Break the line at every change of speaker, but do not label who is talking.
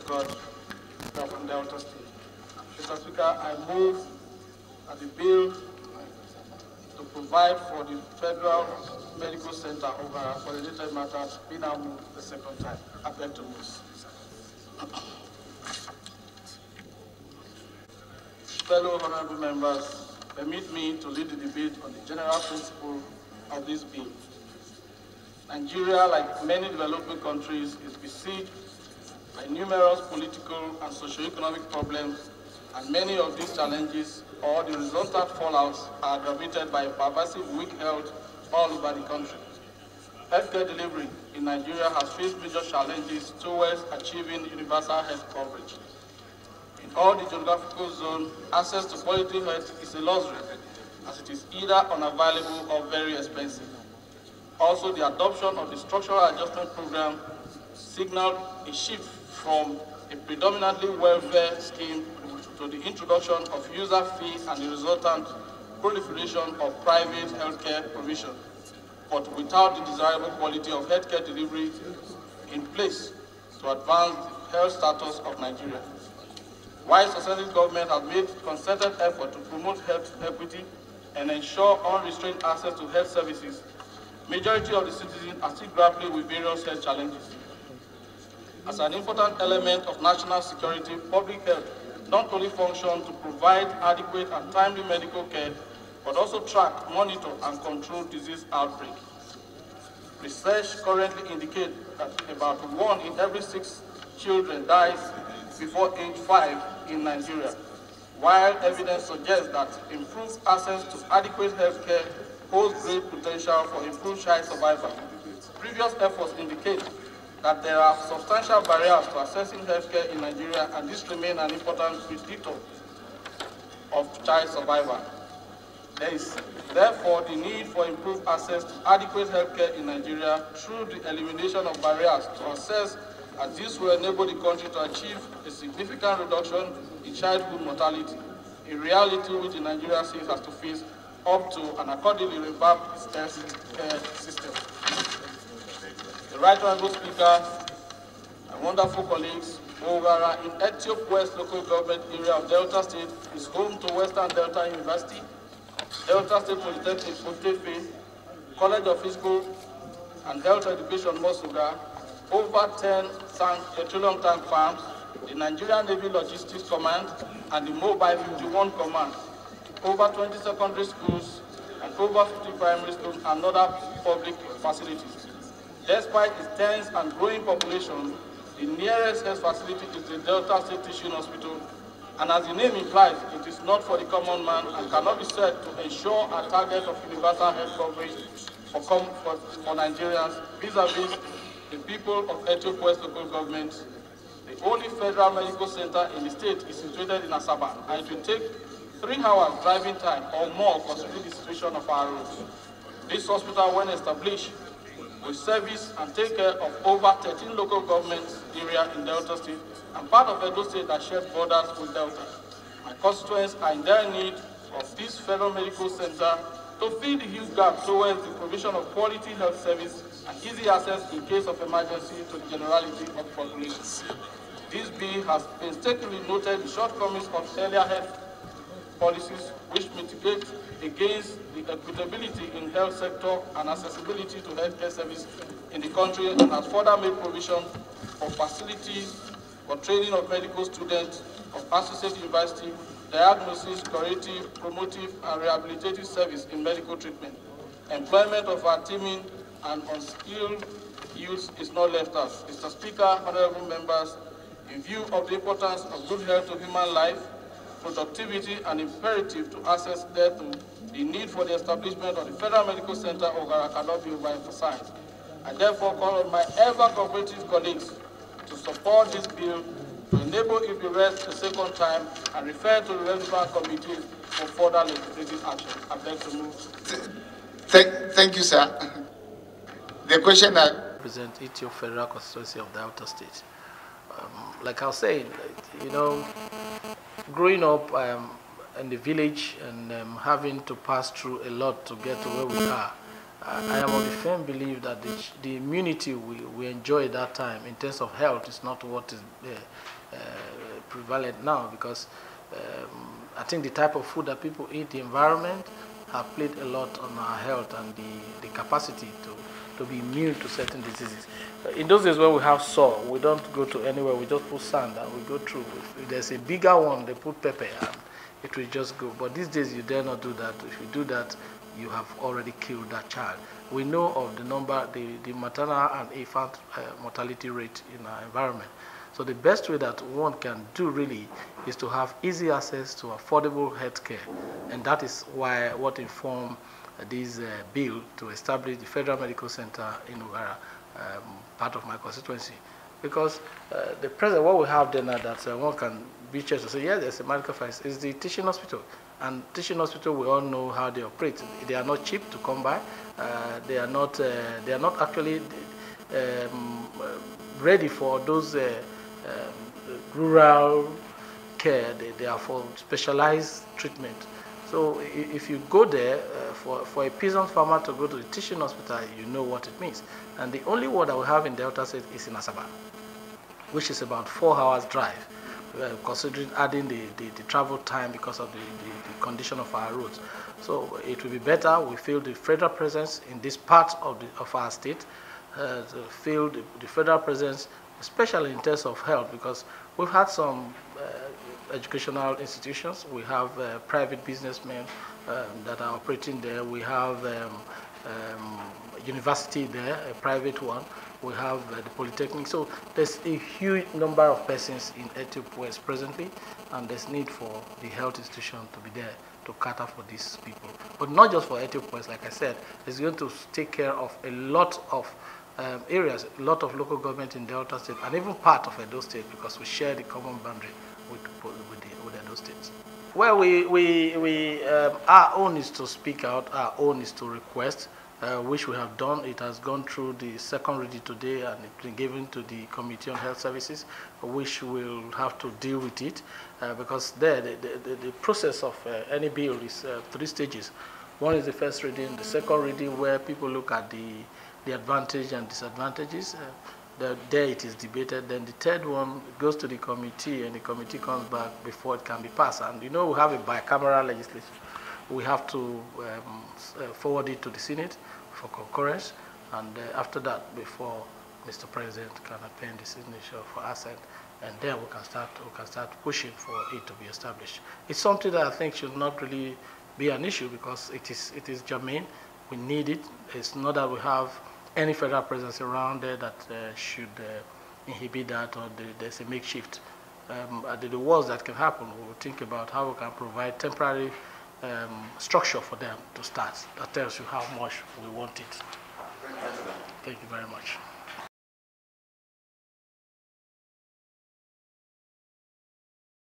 record from Delta State. Mr. Speaker, I move that the bill to provide for the Federal Medical Center Ogbara for related matters be now moved the second time. I beg to move. Fellow honorable members, permit me to lead the debate on the general principle of this bill. Nigeria, like many developing countries, is besieged by numerous political and socio-economic problems, and many of these challenges or the resultant fallouts are aggravated by pervasive weak health all over the country. Healthcare delivery in Nigeria has faced major challenges towards achieving universal health coverage. In all the geographical zones, access to quality health is a luxury, as it is either unavailable or very expensive. Also, the adoption of the structural adjustment program signaled a shift from a predominantly welfare scheme to the introduction of user fees and the resultant proliferation of private healthcare provision, but without the desirable quality of healthcare delivery in place to advance the health status of Nigeria. While successive government have made concerted effort to promote health equity and ensure unrestrained access to health services, majority of the citizens are still grappling with various health challenges. As an important element of national security, public health not only function to provide adequate and timely medical care, but also track, monitor, and control disease outbreak. Research currently indicates that about 1 in every 6 children dies before age 5 in Nigeria, while evidence suggests that improved access to adequate health care holds great potential for improved child survival. Previous efforts indicate that there are substantial barriers to accessing healthcare in Nigeria, and this remains an important predictor of child survival. There is therefore the need for improved access to adequate healthcare in Nigeria through the elimination of barriers to access, as this will enable the country to achieve a significant reduction in childhood mortality, a reality which the Nigerian state has to face up to and accordingly revamp its health system. The Right Honorable Speaker and wonderful colleagues, Ogbara in Etiop West local government area of Delta State is home to Western Delta University, Delta State Polytechnic, Potefe, College of Physical and Health Education, Mosuga, over 10 petroleum tank farms, the Nigerian Navy Logistics Command, and the Mobile 51 Command, over 20 secondary schools, and over 50 primary schools and other public facilities. Despite its dense and growing population, the nearest health facility is the Delta State Teaching Hospital, and as the name implies, it is not for the common man and cannot be said to ensure a target of universal health coverage for Nigerians vis-a-vis the people of Etiop West local government. The only federal medical center in the state is situated in Asaba, and it will take 3 hours driving time or more considering the situation of our roads. This hospital, when established, will service and take care of over 13 local government areas in Delta State and part of Edo State that share borders with Delta. My constituents are in dire need of this federal medical center to fill the huge gap towards the provision of quality health service and easy access in case of emergency to the generality of the population. This bill has painstakingly noted the shortcomings of earlier health policies which mitigate against the equitability in health sector and accessibility to healthcare service in the country, and has further made provision for facilities for training of medical students of associate university, diagnosis, curative, promotive, and rehabilitative service in medical treatment. Employment of our teaming and unskilled youth is not left out. Mr. Speaker, honorable members, in view of the importance of good health to human life, productivity, and imperative to access thereto, the need for the establishment of the Federal Medical Center Ogbara cannot be overemphasized. I therefore call on my ever-cooperative colleagues to support this bill to enable it to rest a second time and refer to the relevant committees for further legislative action. I beg to move.
Thank you, sir. The question I
represent Etiop Federal Constituency of Delta State. Like I was saying, you know, growing up in the village and having to pass through a lot to get to where we are, I am of the firm belief that the immunity we enjoy at that time in terms of health is not what is prevalent now, because I think the type of food that people eat, the environment, have played a lot on our health and the capacity to be immune to certain diseases. In those days when we have soil, we don't go to anywhere, we just put sand and we go through. If there's a bigger one, they put pepper and it will just go. But these days you dare not do that. If you do that, you have already killed that child. We know of the number, the maternal and infant mortality rate in our environment. So the best way that one can do really is to have easy access to affordable health care. And that is why what informed this bill to establish the Federal Medical Center in Ogbara, part of my constituency. Because the present, what we have there now that one can be sure to say, yeah, there's a medical face, is the teaching hospital. And teaching hospital, we all know how they operate. They are not cheap to come by. They are not actually ready for those rural care. They are for specialized treatment. So if you go there, for a peasant farmer to go to the teaching hospital, you know what it means. And the only one that we have in Delta State is in Asaba, which is about 4 hours drive, considering adding the travel time because of the condition of our roads. So it will be better, we feel the federal presence in this part of our state, feel the federal presence, especially in terms of health, because we've had some educational institutions. We have private businessmen that are operating there. We have university there, a private one. We have the Polytechnic. So there's a huge number of persons in Etiop West presently, and there's need for the health institution to be there to cater for these people. But not just for Etiop West, like I said, it's going to take care of a lot of areas, a lot of local government in Delta State, and even part of Edo State, because we share the common boundary with Edo State. Well, our own is to speak out, our own is to request, which we have done. It has gone through the second reading today, and it's been given to the Committee on Health Services, which will have to deal with it, because there, the process of any bill is 3 stages. One is the first reading, the second reading where people look at the advantage and disadvantages. There it is debated. Then the third one goes to the committee, and the committee comes back before it can be passed. And you know, we have a bicameral legislation. We have to forward it to the Senate for concurrence, and after that, before Mr. President can append the signature for assent, and then we can start pushing for it to be established. It's something that I think should not really be an issue, because it is germane. We need it. It's not that we have any federal presence around there that should inhibit that, or there's a makeshift. The worst that can happen, we'll think about how we can provide temporary structure for them to start. That tells you how much we want it. Thank you very much.